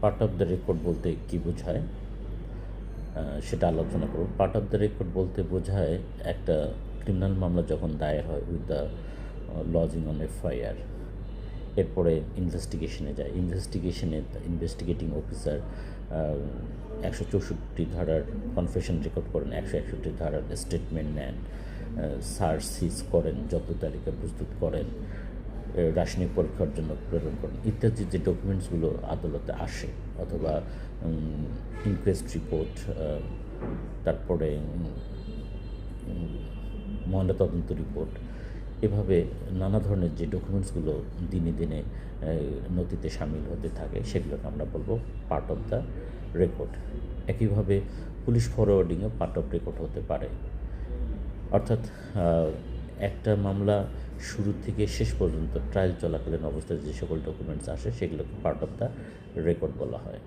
Part of the record বলতে কী বোঝায় সেটা আলোচনা করব। পার্ট অফ দ্য রেকর্ড বলতে বোঝায় একটা ক্রিমিনাল মামলা যখন দায়ের হয় with the lodging on FIR, এরপরে ইনভেস্টিগেশনে যায়। ইনভেস্টিগেশনে ইনভেস্টিগেটিং অফিসার 164 ধারার কনফেশন রেকর্ড করেন, 161 ধারার স্টেটমেন্ট নেন, সার্চ সিজ করেন, জব্দ তালিকা প্রস্তুত করেন, রাসায়নিক পরীক্ষার জন্য প্রেরণ করেন ইত্যাদি যে ডকুমেন্টসগুলো আদালতে আসে, অথবা ইনকোয়েস্ট রিপোর্ট, তারপরে ময়নাতদন্ত রিপোর্ট, এভাবে নানা ধরনের যে ডকুমেন্টসগুলো দিনে দিনে নথিতে সামিল হতে থাকে সেগুলোকে আমরা বলবো পার্ট অফ দ্য রেকর্ড। একইভাবে পুলিশ ফরওয়ার্ডিংও পার্ট অফ রেকর্ড হতে পারে, অর্থাৎ একটা মামলা শুরু থেকে শেষ পর্যন্ত ট্রায়াল চলাকালীন অবস্থায় যে সকল ডকুমেন্টস আসে সেগুলোকে পার্ট অফ দ্য রেকর্ড বলা হয়।